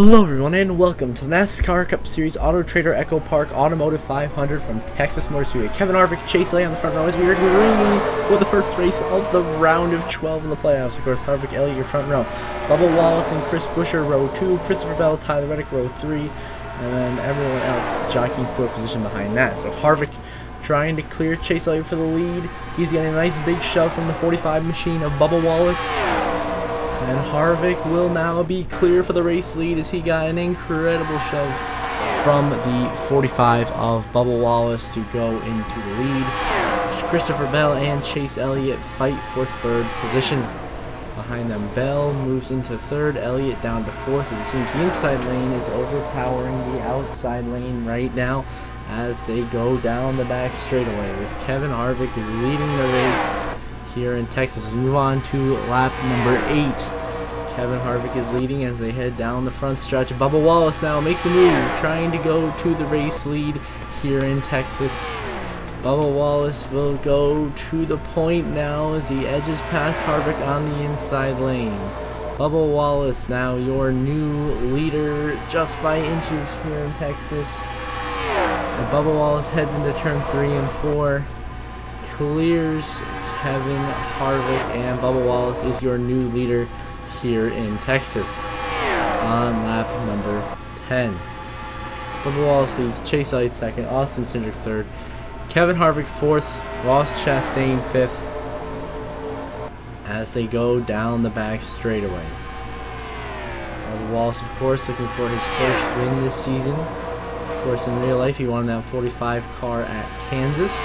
Hello everyone and welcome to the NASCAR Cup Series Auto Trader Echo Park Automotive 500 from Texas Motor Speedway. Kevin Harvick, Chase Elliott on the front row as we are green for the first race of the round of 12 in the playoffs. Of course, Harvick, Elliott, your front row. Bubba Wallace and Chris Buescher, row 2. Christopher Bell, Tyler Reddick, row 3. And then everyone else jockeying for a position behind that. So Harvick trying to clear Chase Elliott for the lead. He's getting a nice big shove from the 45 machine of Bubba Wallace. And Harvick will now be clear for the race lead as he got an incredible shove from the 45 of Bubba Wallace to go into the lead. Christopher Bell and Chase Elliott fight for third position. Behind them, Bell moves into third, Elliott down to fourth. It seems the inside lane is overpowering the outside lane right now as they go down the back straightaway with Kevin Harvick leading the race here in Texas. As we move on to lap number 8. Kevin Harvick is leading as they head down the front stretch. Bubba Wallace now makes a move, trying to go to the race lead here in Texas. Bubba Wallace will go to the point now as he edges past Harvick on the inside lane. Bubba Wallace now your new leader just by inches here in Texas. And Bubba Wallace heads into turn 3 and 4. Clears Kevin Harvick, and Bubba Wallace is your new leader here in Texas on lap number 10. Bubba Wallace leads, Chase Elliott second, Austin Cindric third, Kevin Harvick fourth, Ross Chastain fifth as they go down the back straightaway. Bubba Wallace, of course, looking for his first win this season. Of course, in real life, he won that 45 car at Kansas,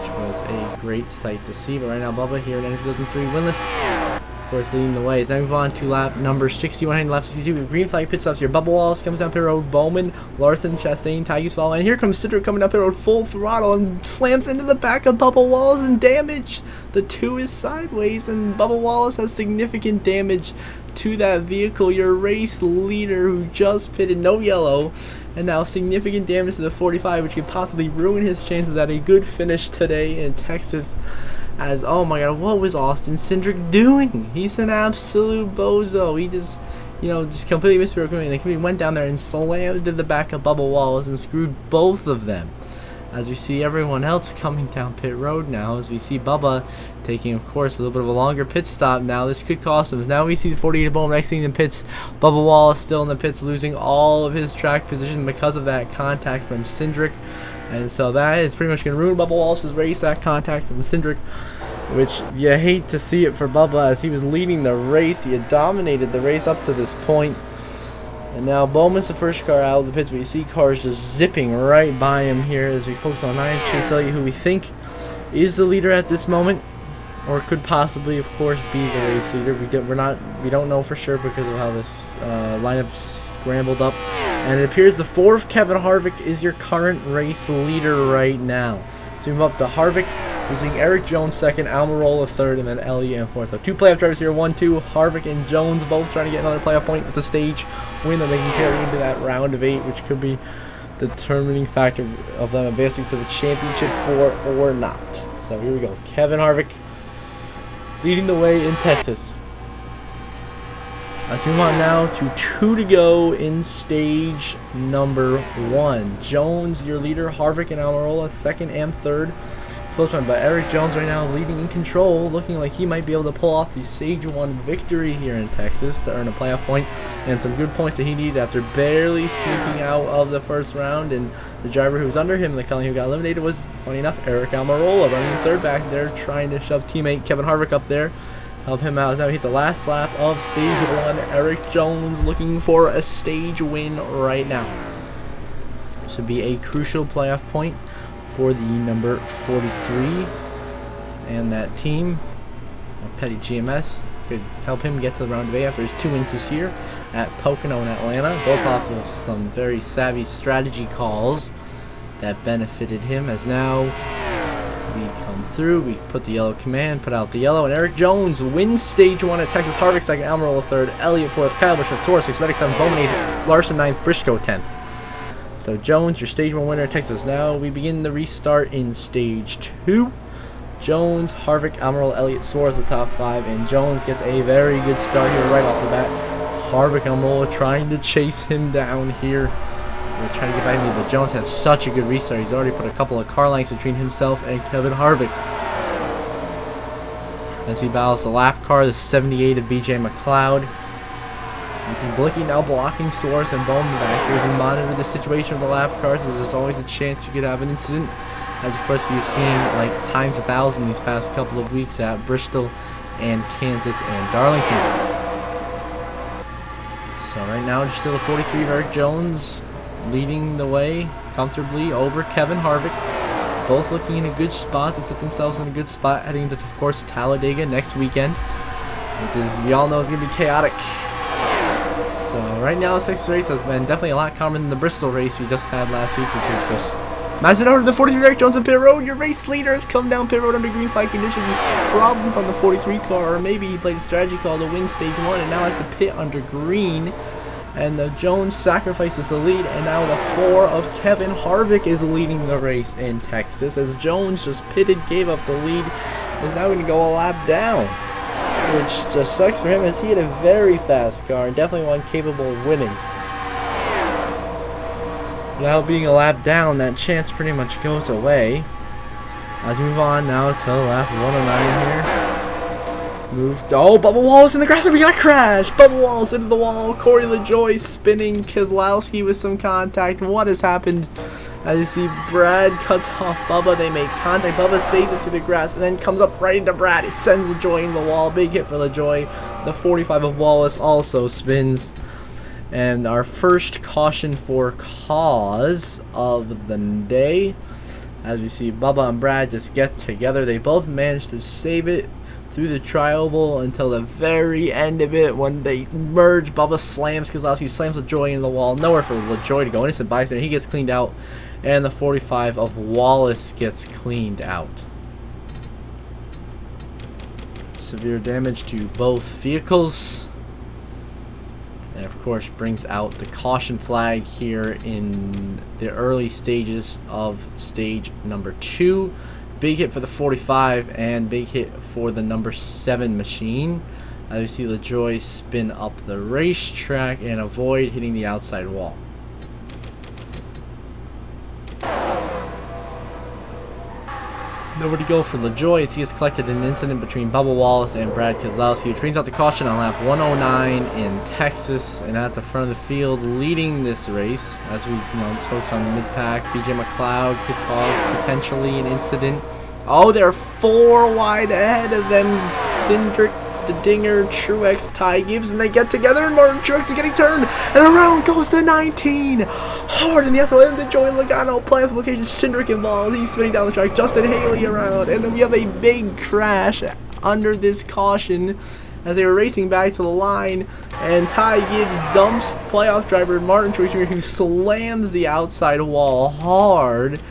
which was a great sight to see. But right now, Bubba here in NR2003 winless. Of course, leading the way. Now we move on to lap number 61 and lap 62. With green flag pit stops here. Bubba Wallace comes down pit road. Bowman, Larson, Chastain, Tyus follow. And here comes Cindric coming up pit road full throttle and slams into the back of Bubba Wallace and damage. The 2 is sideways and Bubba Wallace has significant damage to that vehicle. Your race leader who just pitted, no yellow, and now significant damage to the 45, which could possibly ruin his chances at a good finish today in Texas. As, oh my god, what was Austin Cindric doing? He's an absolute bozo. He just, just completely missed the equipment. He went down there and slammed into the back of Bubba Wallace and screwed both of them. As we see everyone else coming down pit road now, as we see Bubba taking, of course, a little bit of a longer pit stop now. This could cost him. As now we see the 48 Bowman exiting the pits. Bubba Wallace still in the pits, losing all of his track position because of that contact from Cindric. And so that is pretty much going to ruin Bubba Wallace's race, that contact from Cindric, which you hate to see it for Bubba as he was leading the race. He had dominated the race up to this point. And now Bowman's the first car out of the pits, but you see cars just zipping right by him here as we focus on 9 Chase Elliott, who we think is the leader at this moment, or could possibly, of course, be the race leader. We don't know for sure because of how this lineup scrambled up. And it appears the 4 of Kevin Harvick is your current race leader right now. So we move up to Harvick, using Eric Jones second, Almirola third, and then Elliott in fourth. So 2 playoff drivers here, 1-2. Harvick and Jones both trying to get another playoff point with the stage win that they can carry into that round of 8, which could be the determining factor of them advancing to the championship 4 or not. So here we go. Kevin Harvick leading the way in Texas. Let's move on now to 2 to go in stage number 1. Jones, your leader, Harvick and Almirola, second and third. Close one, but Eric Jones right now leading in control, looking like he might be able to pull off the stage 1 victory here in Texas to earn a playoff point and some good points that he needed after barely sneaking out of the first round. And the driver who was under him, the Cullen who got eliminated, was, funny enough, Eric Almirola, running third back there, trying to shove teammate Kevin Harvick up there. Help him out as now we hit the last lap of stage 1. Eric Jones looking for a stage win right now. This would be a crucial playoff point for the number 43, and that team of Petty GMS could help him get to the round of 8 after his 2 wins this year at Pocono and Atlanta, both off of some very savvy strategy calls that benefited him. As now we come through, we put the yellow command, put out the yellow, and Eric Jones wins stage 1 at Texas. Harvick second, Almirola third, Elliott fourth, Kyle Busch fifth, Soares sixth, Reddick seventh, Bowman eighth, Larson ninth, Briscoe 10th. So Jones, your stage 1 winner at Texas. Now we begin the restart in stage 2. Jones, Harvick, Almirola, Elliott, Soares the top 5, and Jones gets a very good start here right off the bat. Harvick and Mola trying to chase him down here. They're trying to get back to me, but Jones has such a good restart. He's already put a couple of car lengths between himself and Kevin Harvick. As he battles the lap car, the 78 of BJ McLeod. You see Blicky now blocking Suarez and Bowman back here as we monitor the situation of the lap cars, as there's always a chance you could have an incident. As of course we've seen like times 1,000 these past couple of weeks at Bristol and Kansas and Darlington. So right now just still the 43 of Eric Jones leading the way comfortably over Kevin Harvick. Both looking in a good spot to set themselves in a good spot heading into, of course, Talladega next weekend, which is, we all know, is going to be chaotic. So right now this next race has been definitely a lot calmer than the Bristol race we just had last week, which is just massive over to the 43 Eric Jones in pit road. Your race leader has come down pit road under green flag conditions. Problems on the 43 car, or maybe he played a strategy call to win stage 1 and now has to pit under green. And the Jones sacrifices the lead, and now the 4 of Kevin Harvick is leading the race in Texas, as Jones just pitted, gave up the lead, is now going to go a lap down, which just sucks for him as he had a very fast car and definitely one capable of winning. Now being a lap down, that chance pretty much goes away. Let's move on now to lap 109 here. Oh, Bubba Wallace in the grass, and we got a crash! Bubba Wallace into the wall, Corey LaJoie spinning, Keselowski with some contact. What has happened? As you see, Brad cuts off Bubba, they make contact, Bubba saves it to the grass, and then comes up right into Brad. He sends LaJoie into the wall, big hit for LaJoie. The 45 of Wallace also spins. And our first caution for cause of the day, as we see Bubba and Brad just get together. They both managed to save it through the tri-oval until the very end of it. When they merge, Bubba slams Keselowski, slams LaJoie into the wall. Nowhere for LaJoie to go. Innocent bystander. He gets cleaned out. And the 45 of Wallace gets cleaned out. Severe damage to both vehicles. And of course brings out the caution flag here in the early stages of stage number 2. Big hit for the 45 and big hit for the number 7 machine. As you see LaJoie spin up the racetrack and avoid hitting the outside wall. Nowhere to go for LaJoie as he has collected an incident between Bubba Wallace and Brad Keselowski, which brings out the caution on lap 109 in Texas, and at the front of the field leading this race. As we just focus on the mid-pack, BJ McLeod could cause potentially an incident. Oh, they're 4 wide ahead of them. Cindric, the Dinger, Truex, Ty Gibbs, and they get together, and Martin Truex is getting turned, and around goes to 19. Hard in the SL, and the Joey Logano play application. Cindric involved. He's spinning down the track. Justin Haley around, and then we have a big crash under this caution as they were racing back to the line, and Ty Gibbs dumps playoff driver Martin Truex, who slams the outside wall hard.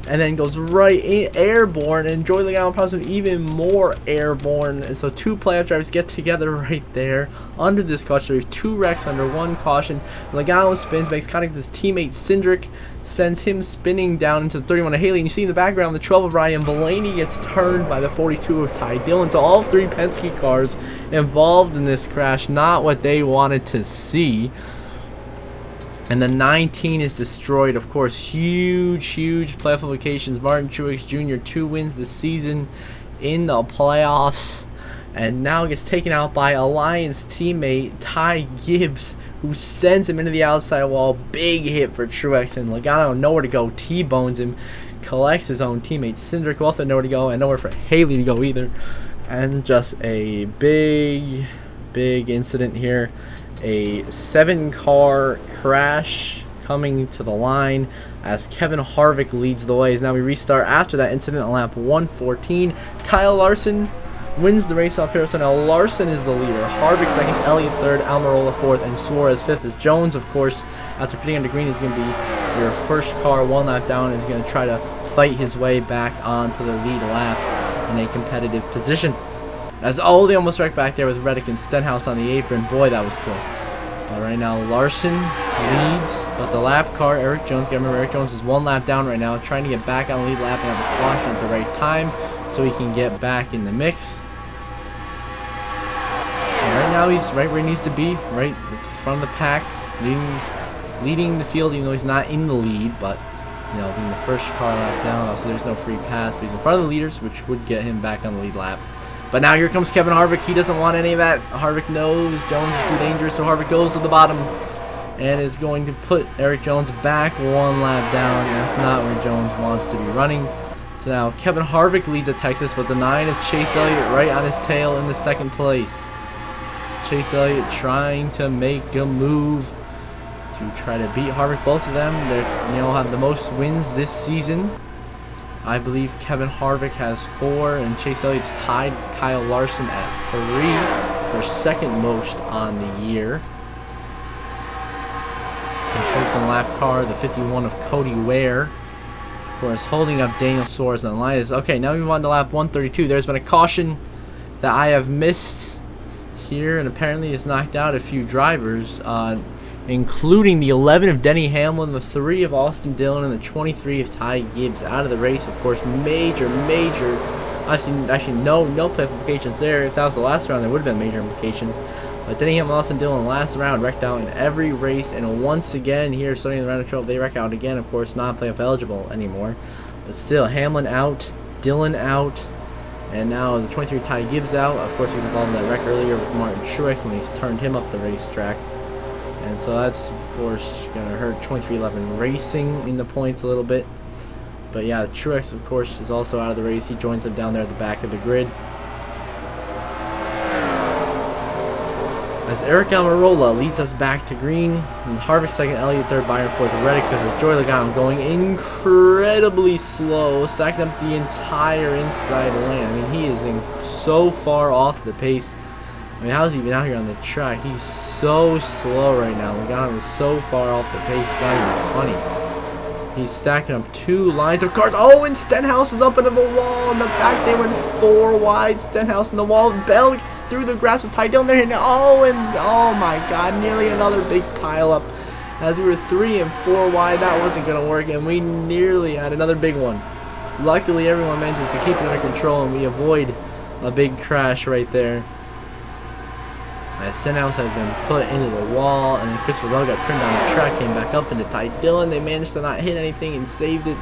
And then goes right in, airborne, and Joey Logano probably even more airborne. And so 2 playoff drivers get together right there under this caution. We have 2 wrecks under 1 caution. Logano spins, makes contact with his teammate Cindric, sends him spinning down into the 31 of Haley. And you see in the background the 12 of Ryan Blaney gets turned by the 42 of Ty Dillon. So all 3 Penske cars involved in this crash, not what they wanted to see. And the 19 is destroyed. Of course, huge playoff implications. Martin Truex Jr. 2 wins this season in the playoffs, and now gets taken out by Alliance teammate Ty Gibbs, who sends him into the outside wall. Big hit for Truex, and Logano nowhere to go. T-bones him, collects his own teammate Cindric, who also nowhere to go, and nowhere for Haley to go either. And just a big incident here. A 7-car crash coming to the line as Kevin Harvick leads the way. As now we restart after that incident on lap 114. Kyle Larson wins the race off here. So now Larson is the leader. Harvick second, Elliott third, Almirola fourth, and Suarez fifth. As Jones, of course, after pitting under green, is going to be your first car 1 lap down. Is going to try to fight his way back onto the lead lap in a competitive position. As they almost wrecked back there with Reddick and Stenhouse on the apron. Boy, that was close. But right now, Larson leads, but the lap car, Eric Jones, remember Eric Jones is 1 lap down right now, trying to get back on the lead lap and have a caution at the right time so he can get back in the mix. And right now he's right where he needs to be, right at the front of the pack, leading the field, even though he's not in the lead, but you know, being the first car lap down, so there's no free pass, but he's in front of the leaders, which would get him back on the lead lap. But now here comes Kevin Harvick. He doesn't want any of that. Harvick knows Jones is too dangerous, so Harvick goes to the bottom and is going to put Eric Jones back one lap down. That's not where Jones wants to be running. So now Kevin Harvick leads at Texas, but the 9 of Chase Elliott right on his tail in the second place. Chase Elliott trying to make a move to try to beat Harvick. Both of them, they have the most wins this season. I believe Kevin Harvick has 4, and Chase Elliott's tied with Kyle Larson at 3 for second most on the year. And folks on lap car, the 51 of Cody Ware, of course, holding up Daniel Suarez and Elias. Okay, now we move on to lap 132. There's been a caution that I have missed here, and apparently it's knocked out a few drivers, including the 11 of Denny Hamlin, the 3 of Austin Dillon, and the 23 of Ty Gibbs out of the race. Of course, major, actually no playoff implications there. If that was the last round, there would have been major implications. But Denny Hamlin, Austin Dillon, last round, wrecked out in every race, and once again here, starting in the round of 12, they wreck out again. Of course, not playoff eligible anymore, but still, Hamlin out, Dillon out, and now the 23 Ty Gibbs out. Of course, he was involved in that wreck earlier with Martin Truex when he's turned him up the racetrack. And so that's, of course, going to hurt 2311 Racing in the points a little bit. But yeah, Truex, of course, is also out of the race. He joins them down there at the back of the grid. As Eric Almirola leads us back to green. And Harvick second, Elliott third, Byron fourth, Reddick fifth. As Joey Logano going incredibly slow, stacking up the entire inside lane. I mean, he is so far off the pace. I mean, how's he even out here on the track? He's so slow right now. Logano is so far off the pace, it's not even funny. He's stacking up 2 lines of cars. Oh, and Stenhouse is up into the wall. In the back, they went 4 wide. Stenhouse in the wall. Bell gets through the grass with Ty Dillon there. And oh my God, nearly another big pile up. As we were 3 and 4 wide, that wasn't going to work, and we nearly had another big one. Luckily, everyone manages to keep it under control, and we avoid a big crash right there. As Stenhouse had been put into the wall, and then Christopher Bell got turned down the track, came back up into Ty Dillon. They managed to not hit anything and saved it.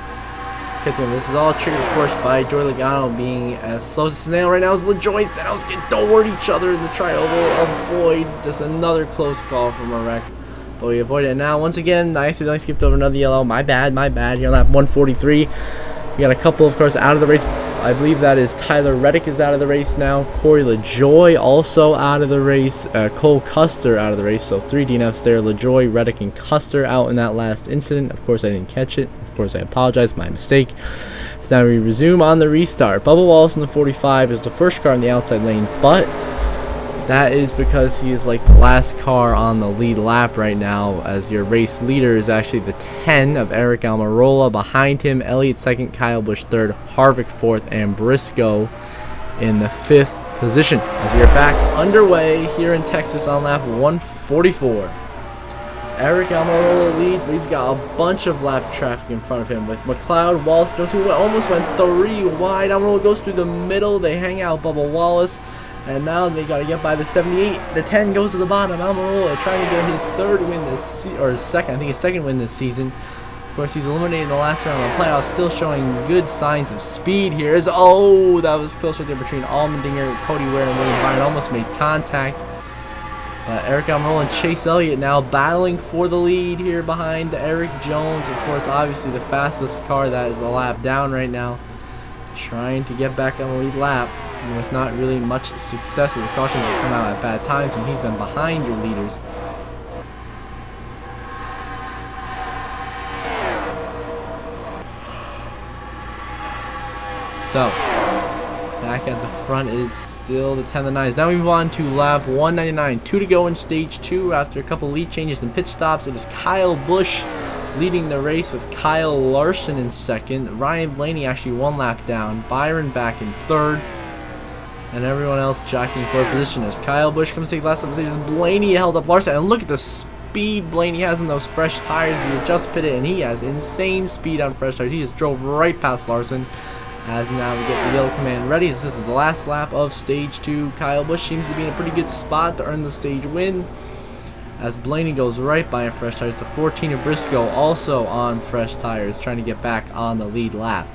This is all triggered, of course, by Joey Logano being as slow as a snail right now. As LaJoy and Stenhouse get toward each other in the tri-oval. Avoid just another close call from a wreck, but we avoided it. Now, once again, I accidentally skipped over another yellow. My bad. Here on lap 143, we got a couple, of course, out of the race. I believe that is Tyler Reddick is out of the race now. Corey LaJoy also out of the race. Cole Custer out of the race. So 3 DNFs there. LaJoy, Reddick, and Custer out in that last incident. Of course, I didn't catch it. Of course, I apologize. My mistake. So now we resume on the restart. Bubba Wallace in the 45 is the first car in the outside lane, but that is because he is like the last car on the lead lap right now, as your race leader is actually the 10 of Eric Almirola. Behind him, Elliott second, Kyle Busch third, Harvick fourth, and Briscoe in the 5th position. As we are back underway here in Texas on lap 144. Eric Almirola leads, but he's got a bunch of lap traffic in front of him with McLeod, Wallace, Jones, who almost went 3 wide. Almirola goes through the middle. They hang out Bubba Wallace. And now they got to get by the 78. The 10 goes to the bottom. Almirola trying to get his 3rd win this season, or his second, I think his 2nd win this season. Of course, he's eliminated in the last round of the playoffs, still showing good signs of speed here. Oh, that was close right there between Allmendinger, Cody Ware, and William Byron. Almost made contact. Eric Almirola and Chase Elliott now battling for the lead here behind Eric Jones. Of course, obviously the fastest car that is a lap down right now, trying to get back on the lead lap. And with not really much success, the cautions have come out at bad times when he's been behind your leaders. So, back at the front is still the 10 of the 9s. Now we move on to lap 199. 2 to go in stage 2 after a couple lead changes and pit stops. It is Kyle Busch leading the race with Kyle Larson in 2nd. Ryan Blaney actually 1 lap down. Byron back in 3rd. And everyone else jockeying for position as Kyle Busch comes to take last lap. Blaney held up Larson, and look at the speed Blaney has in those fresh tires. He had just pitted, and he has insane speed on fresh tires. He just drove right past Larson. As now we get the yellow command ready, as this is the last lap of stage 2. Kyle Busch seems to be in a pretty good spot to earn the stage win, as Blaney goes right by on fresh tires to 14 of Briscoe, also on fresh tires, trying to get back on the lead lap.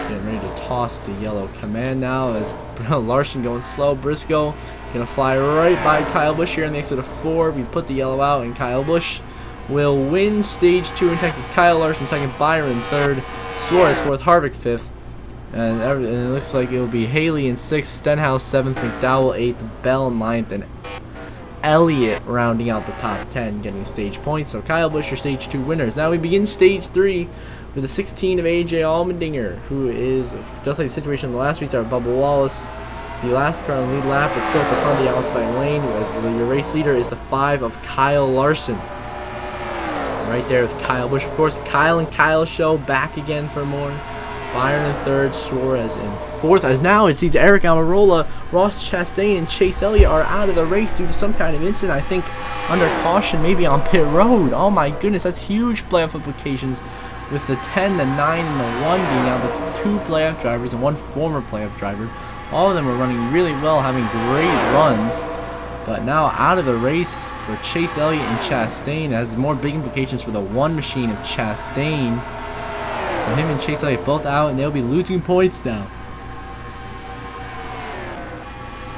Getting ready to toss the yellow command now, as Larson going slow. Briscoe gonna fly right by Kyle Busch here in the exit of 4. We put the yellow out, and Kyle Busch will win stage 2 in Texas. Kyle Larson second, Byron third, Suarez fourth, Harvick fifth, and it looks like it will be Haley in 6th, Stenhouse 7th, McDowell 8th, Bell 9th, and Elliott rounding out the top 10, getting stage points. So Kyle Busch, your stage 2 winners. Now we begin stage 3 with the 16 of AJ Allmendinger, who is, just like the situation in the last restart, Bubba Wallace, the last car on the lead lap, but still at the front of the outside lane, as your race leader is the 5 of Kyle Larson. Right there with Kyle Busch, of course. Kyle and Kyle show back again for more. Byron in 3rd, Suarez in 4th. As now it sees Eric Almirola, Ross Chastain, and Chase Elliott are out of the race due to some kind of incident. I think under caution, maybe on pit road. Oh my goodness, that's huge playoff implications. With the 10, the 9, and the 1 being out, that's 2 playoff drivers and 1 former playoff driver. All of them are running really well, having great runs. But now out of the race for Chase Elliott and Chastain, has more big implications for the 1 machine of Chastain. So him and Chase Elliott both out, and they'll be losing points now,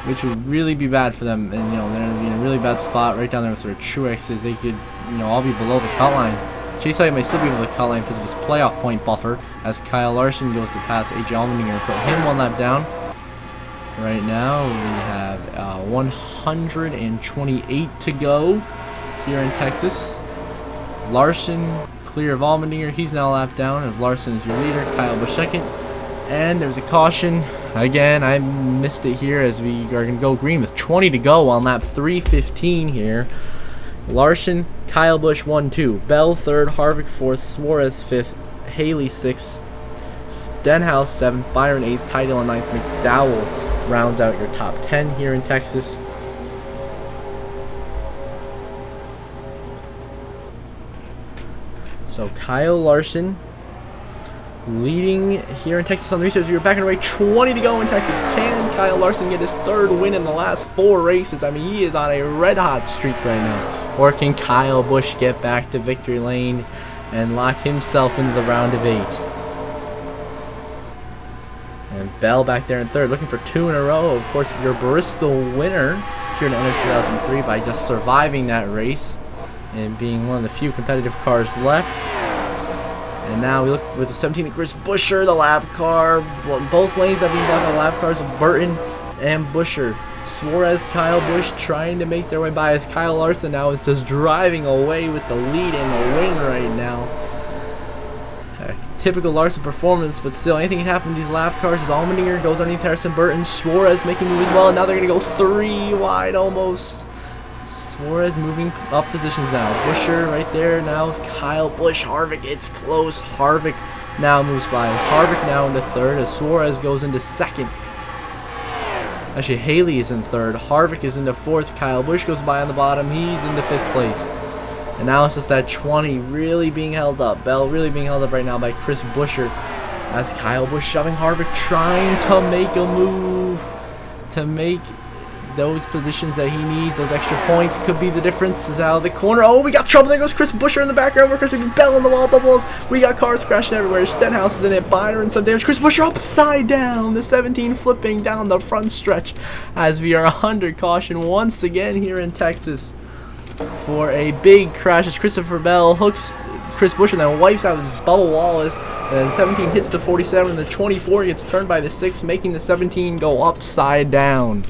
which would really be bad for them. And they're gonna be in a really bad spot right down there with their Truexes. They could all be below the cut line. Chase Elliott may still be below the cut line because of his playoff point buffer, as Kyle Larson goes to pass AJ Allmendinger and put him 1 lap down. Right now we have 128 to go here in Texas. Larson clear of Allmendinger. He's now a lap down, as Larson is your leader. Kyle Busch second. And there's a caution. Again, I missed it here, as we are going to go green with 20 to go on lap 315 here. Larson, Kyle Busch 1-2. Bell 3rd, Harvick 4th, Suarez 5th, Haley 6th, Stenhouse 7th, Byron 8th, Tidal 9th, McDowell rounds out your top 10 here in Texas. So Kyle Larson leading here in Texas on the restart. We're back in the race, 20 to go in Texas. Can Kyle Larson get his 3rd win in the last 4 races? I mean, he is on a red hot streak right now. Or can Kyle Busch get back to victory lane and lock himself into the round of 8? And Bell back there in 3rd, looking for 2 in a row. Of course, your Bristol winner here in NR2003 by just surviving that race and being one of the few competitive cars left. And now we look with the 17 of Chris Buescher, the lap car. Both lanes have been blocked by lap cars of Burton and Buescher. Suarez, Kyle Busch trying to make their way by, as Kyle Larson now is just driving away with the lead and the win right now. Typical Larson performance, but still, anything can happen in these lap cars, as Allmendinger goes underneath Harrison Burton. Suarez making moves as well, and now they're going to go 3 wide almost. Suarez moving up positions now. Buescher right there now with Kyle Busch. Harvick, it's close. Harvick now moves by. Harvick now into 3rd, as Suarez goes into 2nd. Actually, Haley is in 3rd. Harvick is into 4th. Kyle Busch goes by on the bottom. He's into 5th place. And now it's just that 20 really being held up. Bell really being held up right now by Chris Buescher, as Kyle Busch shoving Harvick, trying to make a move to make those positions that he needs. Those extra points could be the difference. Is out of the corner. Oh, we got trouble. There goes Chris Buescher in the background. We're going to be Bell on the wall bubbles. We got cars crashing everywhere. Stenhouse is in it. Byron some damage. Chris Buescher upside down. The 17 flipping down the front stretch, as we are under caution once again here in Texas for a big crash, as Christopher Bell hooks Chris Buescher and then wipes out his Bubba Wallace. And the 17 hits the 47, and the 24 gets turned by the 6, making the 17 go upside down.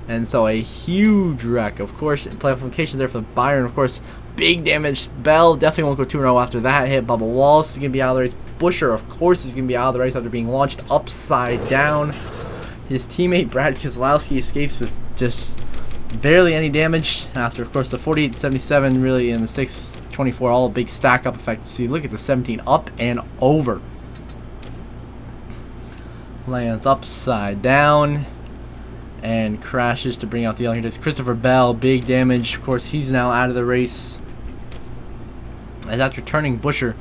And so a huge wreck. Of course, playoff implications there for Byron. Of course, big damage. Bell definitely won't go 2 in a row after that hit. Bubba Wallace is going to be out of the race. Buescher, of course, is going to be out of the race after being launched upside down. His teammate Brad Keselowski escapes with just barely any damage after, of course, the 48-77 really and the 6-24, all a big stack up effect. See, look at the 17 up and over. Lands upside down and crashes to bring out the yellow. Here does Christopher Bell, big damage. Of course, he's now out of the race. as after turning Buscher,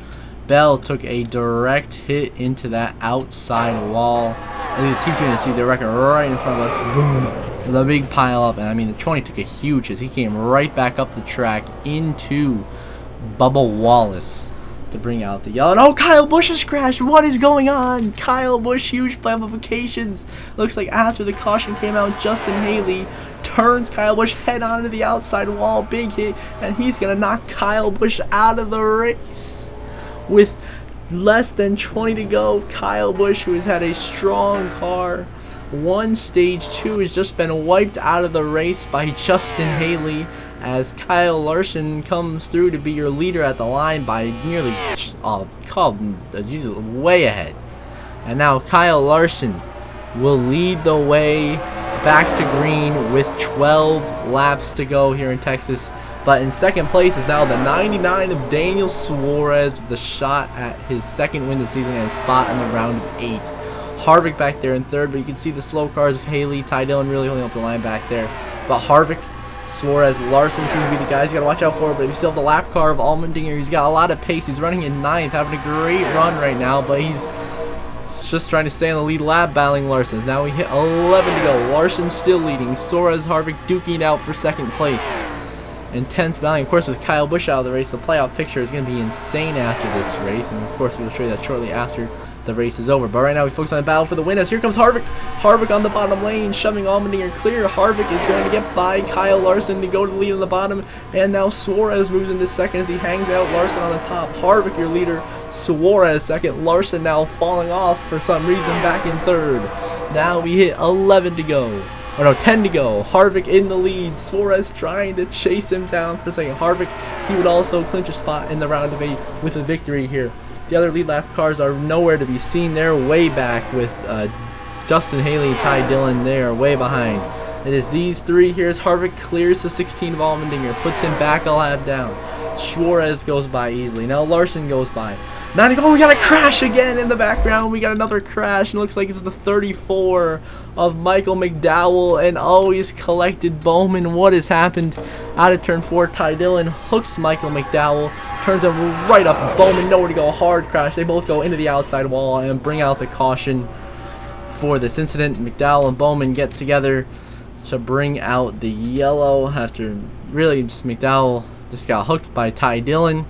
Bell took a direct hit into that outside wall. I think the team's going to see the record right in front of us. Boom. The big pile up. And I mean, the 20 took a huge hit. He came right back up the track into Bubba Wallace to bring out the yellow. And oh, Kyle Busch has crashed. What is going on? Kyle Busch, huge play implications. Looks like after the caution came out, Justin Haley turns Kyle Busch head on to the outside wall. Big hit. And he's going to knock Kyle Busch out of the race. With less than 20 to go, Kyle Busch, who has had a strong car, won stage 2, has just been wiped out of the race by Justin Haley, as Kyle Larson comes through to be your leader at the line by nearly way ahead. And now Kyle Larson will lead the way back to green with 12 laps to go here in Texas. But in second place is now the 99 of Daniel Suarez with the shot at his second win this season and a spot in the round of 8. Harvick back there in third, but you can see the slow cars of Haley, Ty Dillon really holding up the line back there. But Harvick, Suarez, Larson seem to be the guys you got to watch out for. But you still have the lap car of Allmendinger. He's got a lot of pace. He's running in 9th, having a great run right now, but he's just trying to stay on the lead lap, battling Larson. Now we hit 11 to go. Larson still leading. Suarez, Harvick duking it out for second place. Intense battling, of course, with Kyle Busch out of the race. The playoff picture is going to be insane after this race, and of course we'll show you that shortly after the race is over. But right now we focus on the battle for the win, as here comes Harvick. Harvick on the bottom lane, shoving Allmendinger clear. Harvick is going to get by Kyle Larson to go to the lead on the bottom, and now Suarez moves into second as he hangs out Larson on the top. Harvick your leader, Suarez second. Larson now falling off for some reason back in third. Now we hit 11 to go. Oh no, 10 to go. Harvick in the lead. Suarez trying to chase him down for a second. Harvick, he would also clinch a spot in the round of 8 with a victory here. The other lead lap cars are nowhere to be seen. They're way back with Justin Haley and Ty Dillon. They are way behind. It is these three here as Harvick clears the 16 of Allmendinger, puts him back a lap down. Suarez goes by easily. Now Larson goes by. Oh, we got a crash again in the background. We got another crash, and it looks like it's the 34 of Michael McDowell and always collected Bowman. What has happened? Out of turn 4, Ty Dillon hooks Michael McDowell, turns him right up. Bowman nowhere to go. Hard crash. They both go into the outside wall and bring out the caution for this incident. McDowell and Bowman get together to bring out the yellow after really just McDowell just got hooked by Ty Dillon.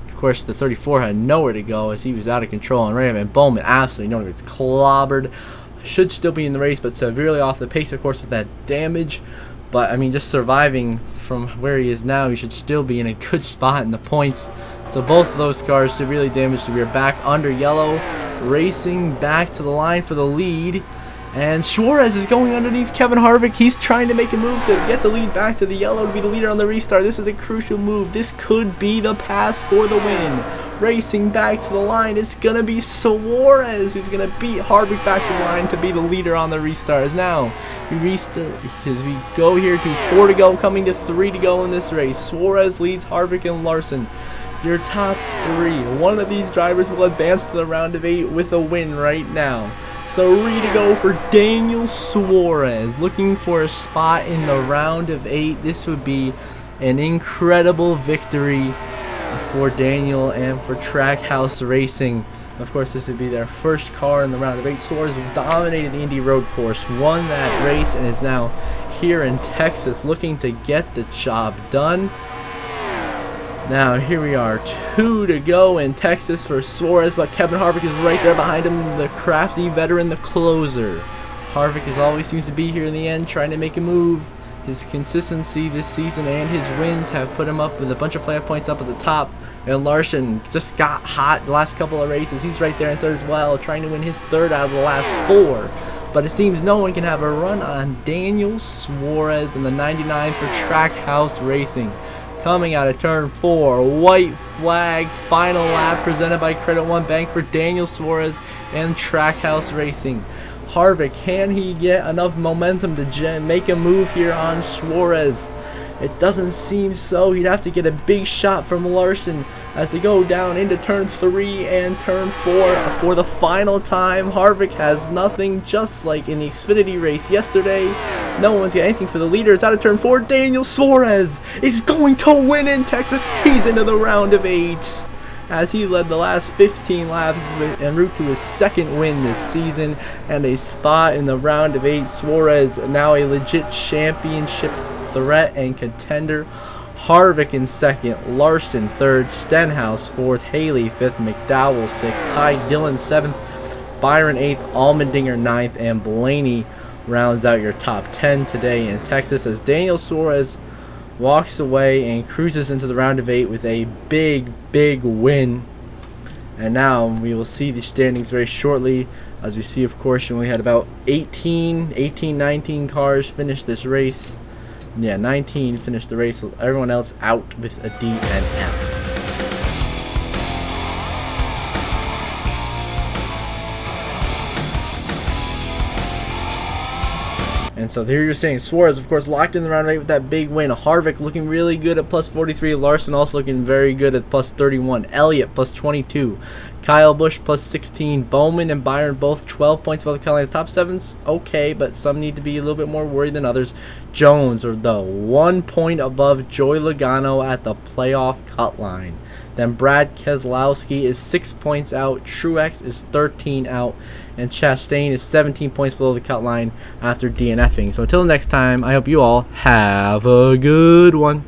Of course, the 34 had nowhere to go as he was out of control, and Bowman absolutely nowhere. It's clobbered. Should still be in the race, but severely off the pace, of course, with that damage. But I mean, just surviving from where he is now, he should still be in a good spot in the points. So both of those cars severely damaged. We are back under yellow, racing back to the line for the lead. And Suarez is going underneath Kevin Harvick. He's trying to make a move to get the lead back to the yellow to be the leader on the restart. This is a crucial move. This could be the pass for the win. Racing back to the line, it's going to be Suarez who's going to beat Harvick back to the line to be the leader on the restarts. Now, as we go here to 4 to go, coming to 3 to go in this race. Suarez leads Harvick and Larson. Your top 3. One of these drivers will advance to the round of 8 with a win right now. 3 to go for Daniel Suarez, looking for a spot in the round of 8. This would be an incredible victory for Daniel and for Trackhouse Racing. Of course, this would be their first car in the round of 8. Suarez dominated the Indy Road Course, won that race, and is now here in Texas looking to get the job done. Now, here we are, 2 to go in Texas for Suarez, but Kevin Harvick is right there behind him, the crafty veteran, the closer. Harvick, as always, seems to be here in the end, trying to make a move. His consistency this season and his wins have put him up with a bunch of playoff points up at the top. And Larson just got hot the last couple of races. He's right there in third as well, trying to win his 3rd out of the last 4. But it seems no one can have a run on Daniel Suarez in the 99 for Trackhouse Racing. Coming out of turn 4, white flag, final lap presented by Credit One Bank for Daniel Suarez and Trackhouse Racing. Harvick, can he get enough momentum to make a move here on Suarez? It doesn't seem so. He'd have to get a big shot from Larson as they go down into turn 3 and turn 4 for the final time. Harvick has nothing, just like in the Xfinity race yesterday. No one's got anything for the leaders. Out of turn 4, Daniel Suarez is going to win in Texas. He's into the round of 8 as he led the last 15 laps en route to his second win this season and a spot in the round of 8. Suarez now a legit championship threat and contender. Harvick in second, Larson third, Stenhouse fourth, Haley fifth, McDowell sixth, Ty Dillon seventh, Byron eighth, Allmendinger ninth, and Blaney rounds out your top 10 today in Texas as Daniel Suarez walks away and cruises into the round of 8 with a big win. And now we will see the standings very shortly, as we see, of course, we only had about 19 cars finish this race. Yeah, 19 finished the race. Everyone else out with a D and F. And so here you're saying Suarez, of course, locked in the round of 8 with that big win. Harvick looking really good at plus 43. Larson also looking very good at plus 31. Elliott plus 22. Kyle Busch plus 16. Bowman and Byron both 12 points above the cut line. Top 7's okay, but some need to be a little bit more worried than others. Jones, or though, 1 point above Joey Logano at the playoff cut line. Then Brad Keselowski is 6 points out. Truex is 13 out. And Chastain is 17 points below the cut line after DNFing. So until next time, I hope you all have a good one.